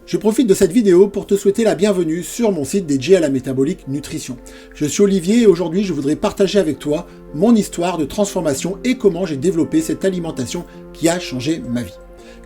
Je profite de cette vidéo pour te souhaiter la bienvenue sur mon site dédié à la métabolique nutrition. Je suis Olivier et aujourd'hui je voudrais partager avec toi mon histoire de transformation et comment j'ai développé cette alimentation qui a changé ma vie.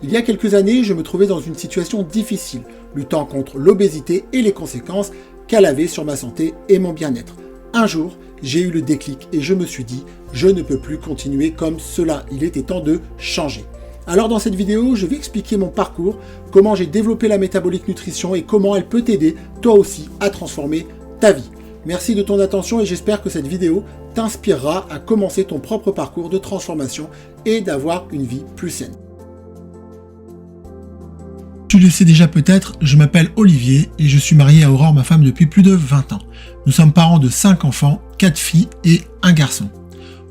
Il y a quelques années, je me trouvais dans une situation difficile, luttant contre l'obésité et les conséquences qu'elle avait sur ma santé et mon bien-être. Un jour, j'ai eu le déclic et je me suis dit, je ne peux plus continuer comme cela, il était temps de changer. Alors dans cette vidéo, je vais expliquer mon parcours, comment j'ai développé la métabolique nutrition et comment elle peut t'aider, toi aussi, à transformer ta vie. Merci de ton attention et j'espère que cette vidéo t'inspirera à commencer ton propre parcours de transformation et d'avoir une vie plus saine. Tu le sais déjà peut-être, je m'appelle Olivier et je suis marié à Aurore, ma femme, depuis plus de 20 ans. Nous sommes parents de 5 enfants, 4 filles et un garçon.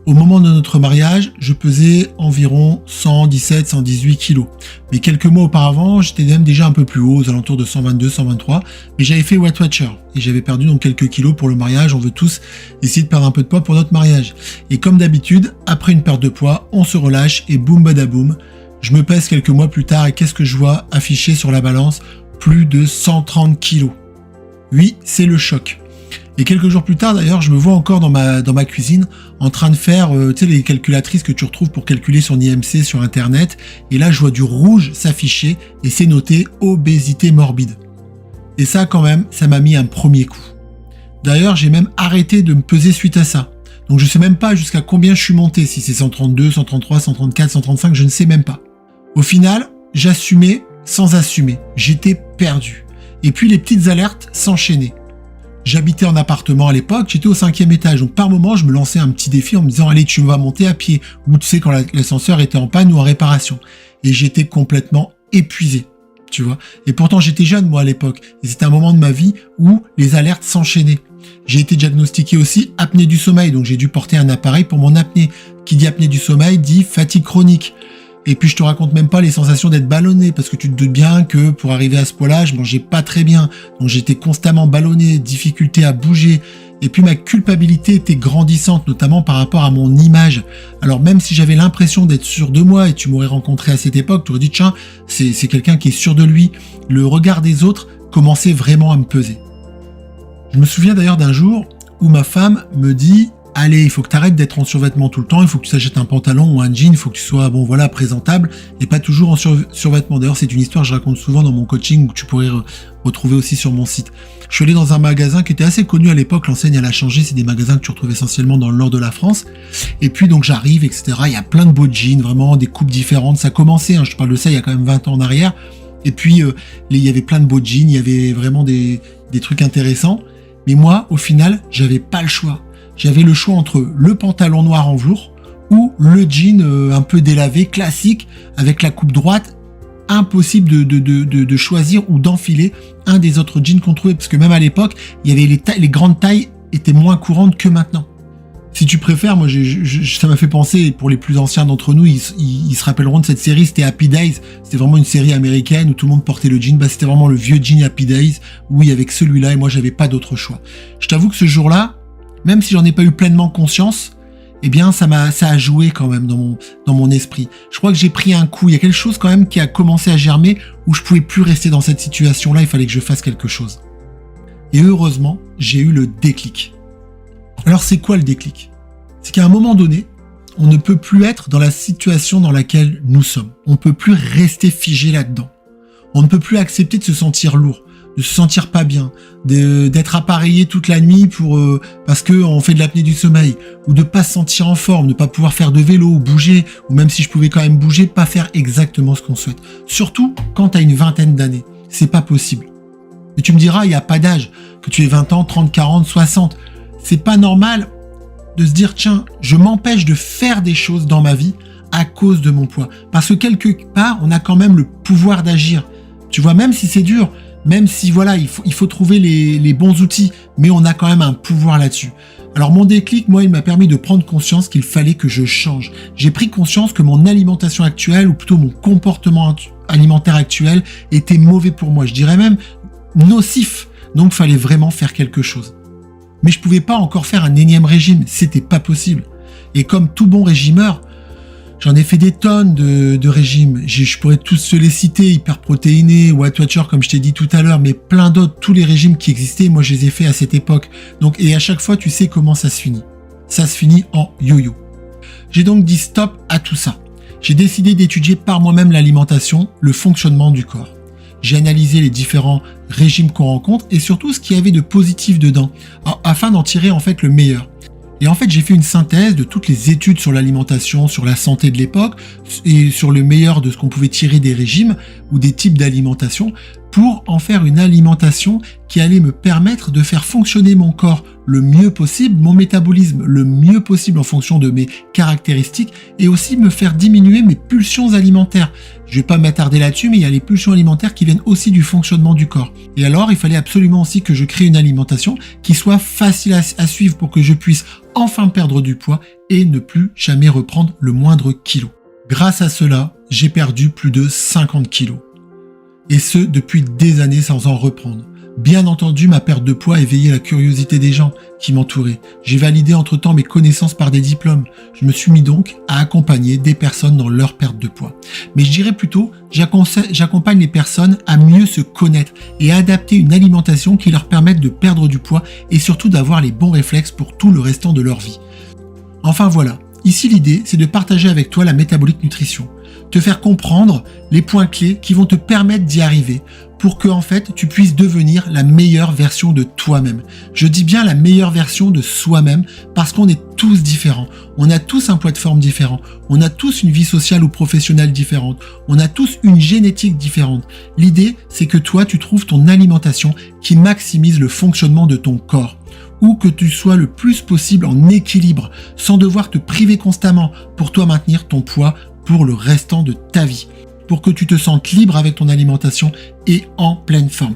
Au moment de notre mariage, je pesais environ 117-118 kilos. Mais quelques mois auparavant, j'étais même déjà un peu plus haut, aux alentours de 122-123. Mais j'avais fait Weight Watcher et j'avais perdu donc quelques kilos pour le mariage. On veut tous essayer de perdre un peu de poids pour notre mariage. Et comme d'habitude, après une perte de poids, on se relâche et boum badaboum. Je me pèse quelques mois plus tard et qu'est-ce que je vois affiché sur la balance? Plus de 130 kilos. Oui, c'est le choc. Et quelques jours plus tard, d'ailleurs, je me vois encore dans ma cuisine en train de faire, les calculatrices que tu retrouves pour calculer son IMC sur Internet. Et là, je vois du rouge s'afficher et c'est noté obésité morbide. Et ça, quand même, ça m'a mis un premier coup. D'ailleurs, j'ai même arrêté de me peser suite à ça. Donc, je sais même pas jusqu'à combien je suis monté. Si c'est 132, 133, 134, 135, je ne sais même pas. Au final, j'assumais sans assumer. J'étais perdu. Et puis, les petites alertes s'enchaînaient. J'habitais en appartement à l'époque, j'étais au 5e étage, donc par moment je me lançais un petit défi en me disant allez tu vas monter à pied, ou tu sais quand l'ascenseur était en panne ou en réparation. Et j'étais complètement épuisé, tu vois. Et pourtant j'étais jeune moi à l'époque, et c'était un moment de ma vie où les alertes s'enchaînaient. J'ai été diagnostiqué aussi apnée du sommeil, donc j'ai dû porter un appareil pour mon apnée. Qui dit apnée du sommeil dit fatigue chronique. Et puis je te raconte même pas les sensations d'être ballonné, parce que tu te doutes bien que pour arriver à ce poids-là, je mangeais pas très bien. Donc j'étais constamment ballonné, difficulté à bouger. Et puis ma culpabilité était grandissante, notamment par rapport à mon image. Alors même si j'avais l'impression d'être sûr de moi, et tu m'aurais rencontré à cette époque, tu aurais dit tiens, c'est quelqu'un qui est sûr de lui. Le regard des autres commençait vraiment à me peser. Je me souviens d'ailleurs d'un jour où ma femme me dit allez, il faut que tu arrêtes d'être en survêtement tout le temps, il faut que tu t'achètes un pantalon ou un jean, il faut que tu sois, présentable et pas toujours en survêtement. D'ailleurs, c'est une histoire que je raconte souvent dans mon coaching, que tu pourrais retrouver aussi sur mon site. Je suis allé dans un magasin qui était assez connu à l'époque, l'enseigne elle a changé, c'est des magasins que tu retrouves essentiellement dans le nord de la France. Et puis donc j'arrive, etc. Il y a plein de beaux jeans, vraiment des coupes différentes. Ça commençait, je te parle de ça il y a quand même 20 ans en arrière. Et puis il y avait plein de beaux jeans, il y avait vraiment des trucs intéressants. Mais moi, au final, j'avais pas le choix. J'avais le choix entre le pantalon noir en velours ou le jean un peu délavé, classique, avec la coupe droite. Impossible de choisir ou d'enfiler un des autres jeans qu'on trouvait, parce que même à l'époque, il y avait les grandes tailles étaient moins courantes que maintenant. Si tu préfères, moi, ça m'a fait penser, pour les plus anciens d'entre nous, ils se rappelleront de cette série, c'était Happy Days. C'était vraiment une série américaine où tout le monde portait le jean. C'était vraiment le vieux jean Happy Days, où il y avait que celui-là et moi, j'avais pas d'autre choix. Je t'avoue que ce jour-là, même si j'en ai pas eu pleinement conscience, eh bien, ça a joué quand même dans mon esprit. Je crois que j'ai pris un coup. Il y a quelque chose quand même qui a commencé à germer où je pouvais plus rester dans cette situation-là. Il fallait que je fasse quelque chose. Et heureusement, j'ai eu le déclic. Alors, c'est quoi le déclic? C'est qu'à un moment donné, on ne peut plus être dans la situation dans laquelle nous sommes. On ne peut plus rester figé là-dedans. On ne peut plus accepter de se sentir lourd, de se sentir pas bien, d'être appareillé toute la nuit parce que on fait de l'apnée du sommeil, ou de pas se sentir en forme, de pas pouvoir faire de vélo ou bouger, ou même si je pouvais quand même bouger, pas faire exactement ce qu'on souhaite. Surtout quand tu as une vingtaine d'années, c'est pas possible. Et tu me diras, il y a pas d'âge, que tu aies 20 ans, 30, 40, 60, c'est pas normal de se dire tiens, je m'empêche de faire des choses dans ma vie à cause de mon poids, parce que quelque part, on a quand même le pouvoir d'agir. Tu vois, même si c'est dur, même si voilà, il faut trouver les bons outils, mais on a quand même un pouvoir là-dessus. Alors mon déclic, moi, il m'a permis de prendre conscience qu'il fallait que je change. J'ai pris conscience que mon alimentation actuelle, ou plutôt mon comportement alimentaire actuel, était mauvais pour moi. Je dirais même nocif. Donc il fallait vraiment faire quelque chose. Mais je pouvais pas encore faire un énième régime, c'était pas possible. Et comme tout bon régimeur, J'en ai fait des tonnes de régimes. Je pourrais tous se les citer, hyperprotéinés, Weight Watcher, comme je t'ai dit tout à l'heure, mais plein d'autres, tous les régimes qui existaient, moi je les ai faits à cette époque. Donc, et à chaque fois, tu sais comment ça se finit. Ça se finit en yo-yo. J'ai donc dit stop à tout ça. J'ai décidé d'étudier par moi-même l'alimentation, le fonctionnement du corps. J'ai analysé les différents régimes qu'on rencontre et surtout ce qu'il y avait de positif dedans, afin d'en tirer en fait le meilleur. Et en fait, j'ai fait une synthèse de toutes les études sur l'alimentation, sur la santé de l'époque et sur le meilleur de ce qu'on pouvait tirer des régimes ou des types d'alimentation pour en faire une alimentation qui allait me permettre de faire fonctionner mon corps le mieux possible, mon métabolisme le mieux possible en fonction de mes caractéristiques et aussi me faire diminuer mes pulsions alimentaires. Je vais pas m'attarder là-dessus, mais il y a les pulsions alimentaires qui viennent aussi du fonctionnement du corps. Et alors, il fallait absolument aussi que je crée une alimentation qui soit facile à suivre pour que je puisse enfin perdre du poids et ne plus jamais reprendre le moindre kilo. Grâce à cela, j'ai perdu plus de 50 kilos. Et ce, depuis des années sans en reprendre. Bien entendu, ma perte de poids a éveillé la curiosité des gens qui m'entouraient. J'ai validé entre-temps mes connaissances par des diplômes. Je me suis mis donc à accompagner des personnes dans leur perte de poids. Mais je dirais plutôt, j'accompagne les personnes à mieux se connaître et à adapter une alimentation qui leur permette de perdre du poids et surtout d'avoir les bons réflexes pour tout le restant de leur vie. Enfin voilà, ici l'idée c'est de partager avec toi la métabolique nutrition, te faire comprendre les points clés qui vont te permettre d'y arriver pour que en fait tu puisses devenir la meilleure version de toi-même. Je dis bien la meilleure version de soi-même parce qu'on est tous différents. On a tous un poids de forme différent. On a tous une vie sociale ou professionnelle différente. On a tous une génétique différente. L'idée, c'est que toi, tu trouves ton alimentation qui maximise le fonctionnement de ton corps ou que tu sois le plus possible en équilibre sans devoir te priver constamment pour toi maintenir ton poids pour le restant de ta vie, pour que tu te sentes libre avec ton alimentation et en pleine forme.